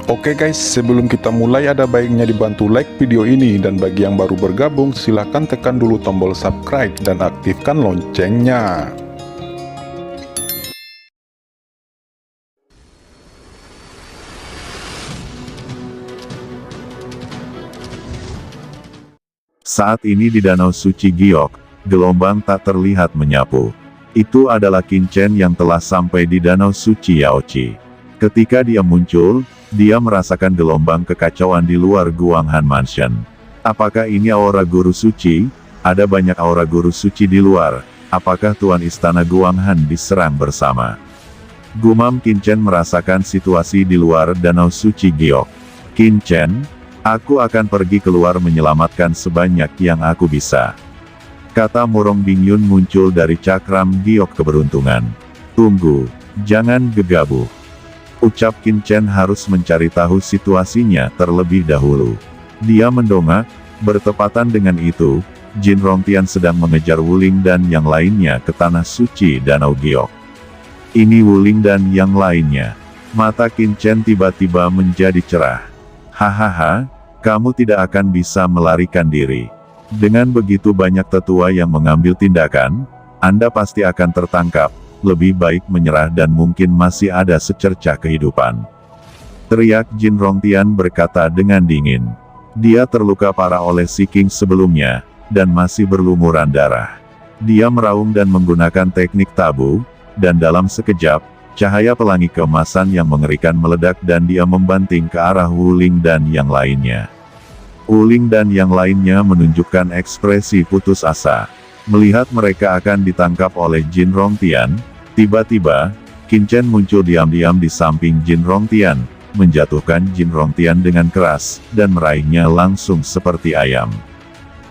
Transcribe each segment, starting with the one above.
Oke guys, sebelum kita mulai ada baiknya dibantu like video ini, dan bagi yang baru bergabung silahkan tekan dulu tombol subscribe dan aktifkan loncengnya. Saat ini di Danau Suci Giok, gelombang tak terlihat menyapu. Itu adalah Qin Chen yang telah sampai di Danau Suci Yaoqi. Ketika dia muncul, dia merasakan gelombang kekacauan di luar Guanghan Mansion. Apakah ini aura guru suci? Ada banyak aura guru suci di luar. Apakah Tuan Istana Guanghan diserang bersama? Gumam Qin Chen merasakan situasi di luar Danau Suci Giok. Qin Chen, aku akan pergi keluar menyelamatkan sebanyak yang aku bisa. Kata Murong Bingyun muncul dari cakram giok keberuntungan. Tunggu, jangan gegabah. Ucap Qin Chen harus mencari tahu situasinya terlebih dahulu. Dia mendongak, bertepatan dengan itu, Jin Rongtian sedang mengejar Wuling dan yang lainnya ke tanah suci Danau Giok. Ini Wuling dan yang lainnya. Mata Qin Chen tiba-tiba menjadi cerah. Hahaha, kamu tidak akan bisa melarikan diri. Dengan begitu banyak tetua yang mengambil tindakan, Anda pasti akan tertangkap. Lebih baik menyerah dan mungkin masih ada secercah kehidupan. Teriak Jin Rongtian berkata dengan dingin. Dia terluka parah oleh Si King sebelumnya, dan masih berlumuran darah. Dia meraung dan menggunakan teknik tabu, dan dalam sekejap, cahaya pelangi keemasan yang mengerikan meledak dan dia membanting ke arah Wuling dan yang lainnya. Wuling dan yang lainnya menunjukkan ekspresi putus asa. Melihat mereka akan ditangkap oleh Jin Rongtian, tiba-tiba, Qin Chen muncul diam-diam di samping Jin Rongtian, menjatuhkan Jin Rongtian dengan keras, dan meraihnya langsung seperti ayam.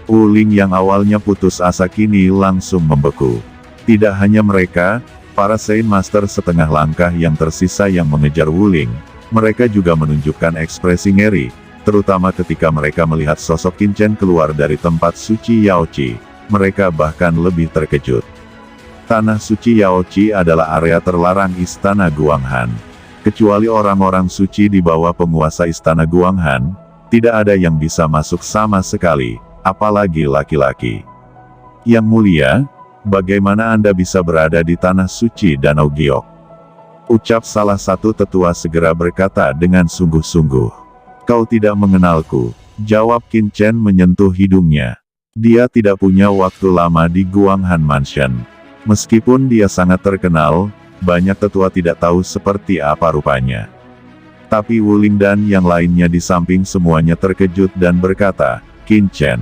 Wuling yang awalnya putus asa kini langsung membeku. Tidak hanya mereka, para Saint Master setengah langkah yang tersisa yang mengejar Wuling, mereka juga menunjukkan ekspresi ngeri, terutama ketika mereka melihat sosok Qin Chen keluar dari tempat suci Yaoqi. Mereka bahkan lebih terkejut. Tanah suci Yaoqi adalah area terlarang Istana Guanghan. Kecuali orang-orang suci di bawah penguasa Istana Guanghan, tidak ada yang bisa masuk sama sekali, apalagi laki-laki. Yang mulia, bagaimana Anda bisa berada di tanah suci Danau Giok? Ucap salah satu tetua segera berkata dengan sungguh-sungguh. Kau tidak mengenalku, jawab Qin Chen menyentuh hidungnya. Dia tidak punya waktu lama di Guanghan Mansion. Meskipun dia sangat terkenal, banyak tetua tidak tahu seperti apa rupanya. Tapi Wuling dan yang lainnya di samping semuanya terkejut dan berkata, Qin Chen.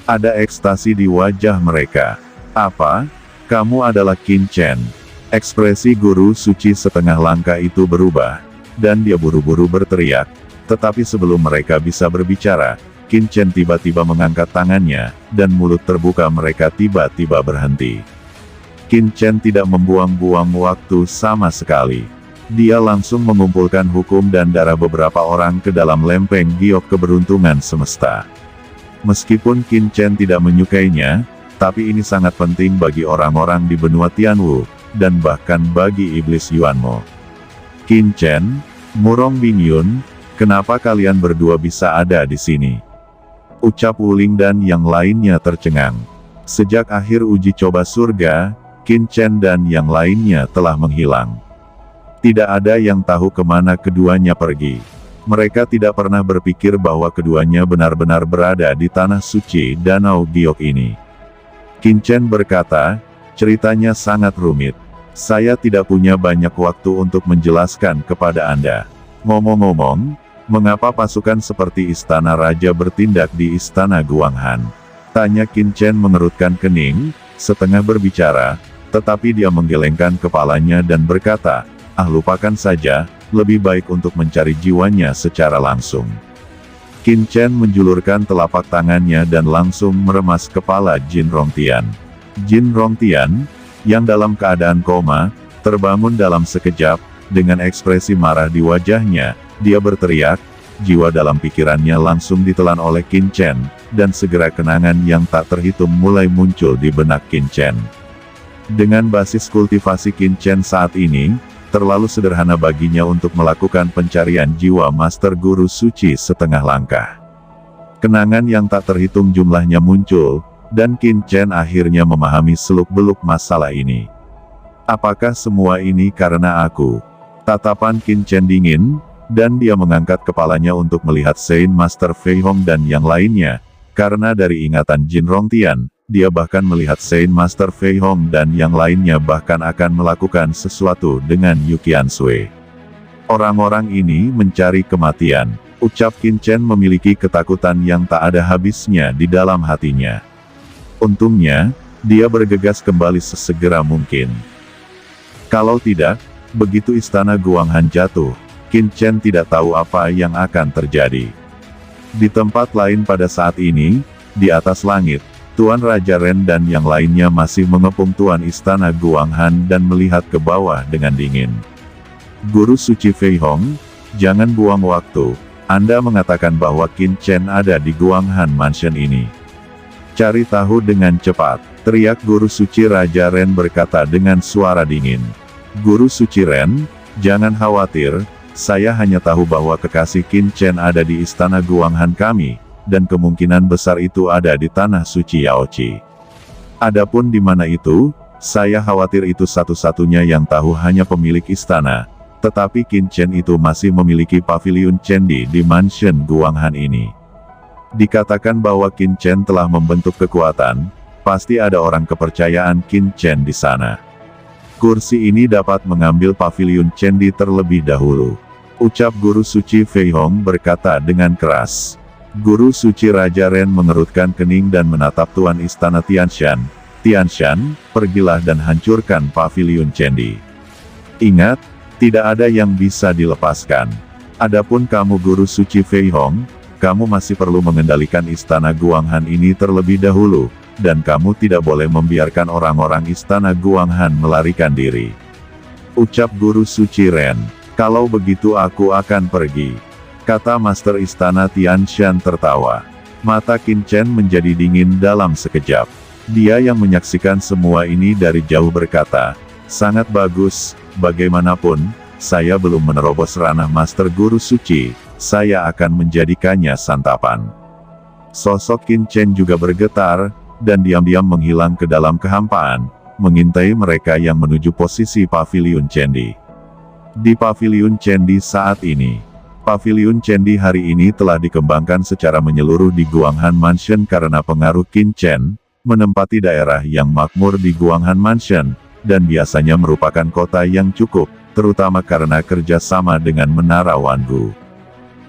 Ada ekstasi di wajah mereka. Apa? Kamu adalah Qin Chen? Ekspresi guru suci setengah langkah itu berubah, dan dia buru-buru berteriak. Tetapi sebelum mereka bisa berbicara, Qin Chen tiba-tiba mengangkat tangannya, dan mulut terbuka mereka tiba-tiba berhenti. Qin Chen tidak membuang-buang waktu sama sekali. Dia langsung mengumpulkan hukum dan darah beberapa orang ke dalam lempeng giok keberuntungan semesta. Meskipun Qin Chen tidak menyukainya, tapi ini sangat penting bagi orang-orang di benua Tianwu, dan bahkan bagi iblis Yuanmo. Qin Chen, Murong Bingyun, kenapa kalian berdua bisa ada di sini? Ucap Wuling dan yang lainnya tercengang. Sejak akhir uji coba surga, Qin Chen dan yang lainnya telah menghilang. Tidak ada yang tahu kemana keduanya pergi. Mereka tidak pernah berpikir bahwa keduanya benar-benar berada di tanah suci Danau Giok ini. Qin Chen berkata, ceritanya sangat rumit. Saya tidak punya banyak waktu untuk menjelaskan kepada Anda. Ngomong-ngomong, mengapa pasukan seperti Istana Raja bertindak di Istana Guanghan? Tanya Qin Chen mengerutkan kening, setengah berbicara, tetapi dia menggelengkan kepalanya dan berkata, lupakan saja, lebih baik untuk mencari jiwanya secara langsung. Qin Chen menjulurkan telapak tangannya dan langsung meremas kepala Jin Rongtian. Jin Rongtian, yang dalam keadaan koma, terbangun dalam sekejap, dengan ekspresi marah di wajahnya. Dia berteriak, jiwa dalam pikirannya langsung ditelan oleh Qin Chen, dan segera kenangan yang tak terhitung mulai muncul di benak Qin Chen. Dengan basis kultivasi Qin Chen saat ini, terlalu sederhana baginya untuk melakukan pencarian jiwa Master Guru Suci setengah langkah. Kenangan yang tak terhitung jumlahnya muncul, dan Qin Chen akhirnya memahami seluk-beluk masalah ini. Apakah semua ini karena aku? Tatapan Qin Chen dingin, dan dia mengangkat kepalanya untuk melihat Saint Master Fei Hong dan yang lainnya, karena dari ingatan Jin Rongtian, dia bahkan melihat Saint Master Fei Hong dan yang lainnya bahkan akan melakukan sesuatu dengan Yu Qiansui. Orang-orang ini mencari kematian, ucap Qin Chen memiliki ketakutan yang tak ada habisnya di dalam hatinya. Untungnya, dia bergegas kembali sesegera mungkin. Kalau tidak, begitu istana Guanghan jatuh, Qin Chen tidak tahu apa yang akan terjadi. Di tempat lain pada saat ini, di atas langit, Tuan Raja Ren dan yang lainnya masih mengepung Tuan Istana Guanghan dan melihat ke bawah dengan dingin. Guru Suci Fei Hong, jangan buang waktu, Anda mengatakan bahwa Qin Chen ada di Guanghan Mansion ini. Cari tahu dengan cepat, teriak Guru Suci Raja Ren berkata dengan suara dingin. Guru Suci Ren, jangan khawatir, saya hanya tahu bahwa kekasih Qin Chen ada di istana Guanghan kami, dan kemungkinan besar itu ada di tanah suci Yaoqi. Adapun di mana itu, saya khawatir itu satu-satunya yang tahu hanya pemilik istana, tetapi Qin Chen itu masih memiliki paviliun Candi di mansion Guanghan ini. Dikatakan bahwa Qin Chen telah membentuk kekuatan, pasti ada orang kepercayaan Qin Chen di sana. Kursi ini dapat mengambil paviliun Candi terlebih dahulu, ucap Guru Suci Fei Hong berkata dengan keras. Guru Suci Raja Ren mengerutkan kening dan menatap Tuan Istana Tianshan. Tianshan, pergilah dan hancurkan paviliun Candi. Ingat, tidak ada yang bisa dilepaskan. Adapun kamu Guru Suci Fei Hong, kamu masih perlu mengendalikan istana Guanghan ini terlebih dahulu, dan kamu tidak boleh membiarkan orang-orang istana Guanghan melarikan diri. Ucap Guru Suci Ren, kalau begitu aku akan pergi, kata Master Istana Tianshan tertawa. Mata Qin Chen menjadi dingin dalam sekejap. Dia yang menyaksikan semua ini dari jauh berkata, sangat bagus, bagaimanapun, saya belum menerobos ranah Master Guru Suci, saya akan menjadikannya santapan. Sosok Qin Chen juga bergetar, dan diam-diam menghilang ke dalam kehampaan, mengintai mereka yang menuju posisi paviliun Candi. Di paviliun Candi saat ini, paviliun Candi hari ini telah dikembangkan secara menyeluruh di Guanghan Mansion karena pengaruh Qin Chen, menempati daerah yang makmur di Guanghan Mansion, dan biasanya merupakan kota yang cukup, terutama karena kerjasama dengan Menara Wangu.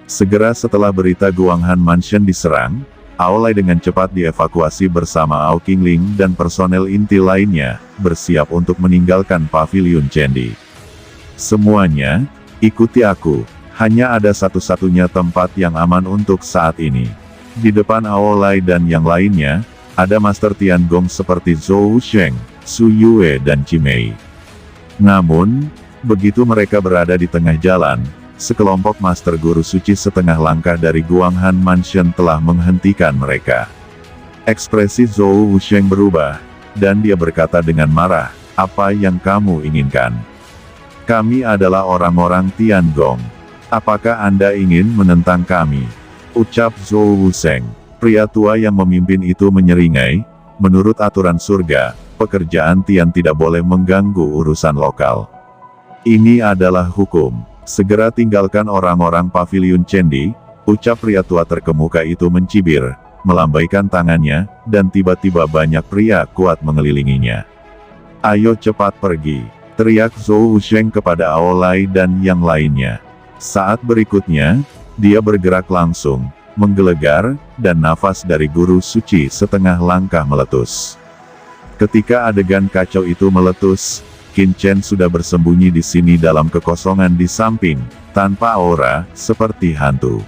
Segera setelah berita Guanghan Mansion diserang, Aolai dengan cepat dievakuasi bersama Ao Qingling dan personel inti lainnya, bersiap untuk meninggalkan paviliun Candi. Semuanya, ikuti aku, hanya ada satu-satunya tempat yang aman untuk saat ini. Di depan Aolai dan yang lainnya, ada Master Tiangong seperti Zhou Sheng, Su Yue dan Chimei. Namun, begitu mereka berada di tengah jalan, sekelompok Master Guru Suci setengah langkah dari Guanghan Mansion telah menghentikan mereka. Ekspresi Zhou Wusheng berubah, dan dia berkata dengan marah, apa yang kamu inginkan? Kami adalah orang-orang Tiangong. Apakah Anda ingin menentang kami? Ucap Zhou Wusheng. Pria tua yang memimpin itu menyeringai, menurut aturan surga, pekerjaan Tian tidak boleh mengganggu urusan lokal. Ini adalah hukum. Segera tinggalkan orang-orang paviliun Candi, ucap pria tua terkemuka itu mencibir, melambaikan tangannya, dan tiba-tiba banyak pria kuat mengelilinginya. Ayo cepat pergi, teriak Zhou Wusheng kepada Aolai dan yang lainnya. Saat berikutnya, dia bergerak langsung, menggelegar, dan nafas dari Guru Suci setengah langkah meletus. Ketika adegan kacau itu meletus, Qin Chen sudah bersembunyi di sini dalam kekosongan di samping, tanpa aura, seperti hantu.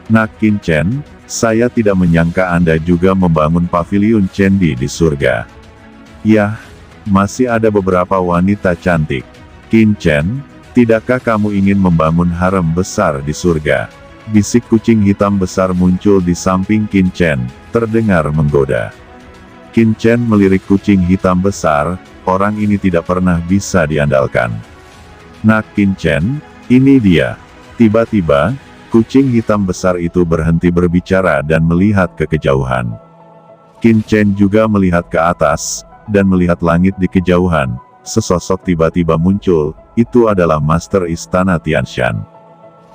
Nak Qin Chen, saya tidak menyangka Anda juga membangun paviliun Candi di surga. Yah, masih ada beberapa wanita cantik. Qin Chen, tidakkah kamu ingin membangun harem besar di surga? Bisik kucing hitam besar muncul di samping Qin Chen, terdengar menggoda. Qin Chen melirik kucing hitam besar, orang ini tidak pernah bisa diandalkan. Nak Qin Chen, ini dia. Tiba-tiba, kucing hitam besar itu berhenti berbicara dan melihat ke kejauhan. Qin Chen juga melihat ke atas, dan melihat langit di kejauhan. Sesosok tiba-tiba muncul, itu adalah Master Istana Tianshan.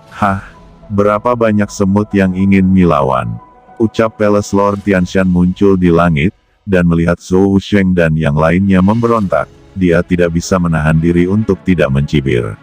Hah, berapa banyak semut yang ingin melawan? Ucap Palace Lord Tianshan muncul di langit, dan melihat Zhou Sheng dan yang lainnya memberontak. Dia tidak bisa menahan diri untuk tidak mencibir.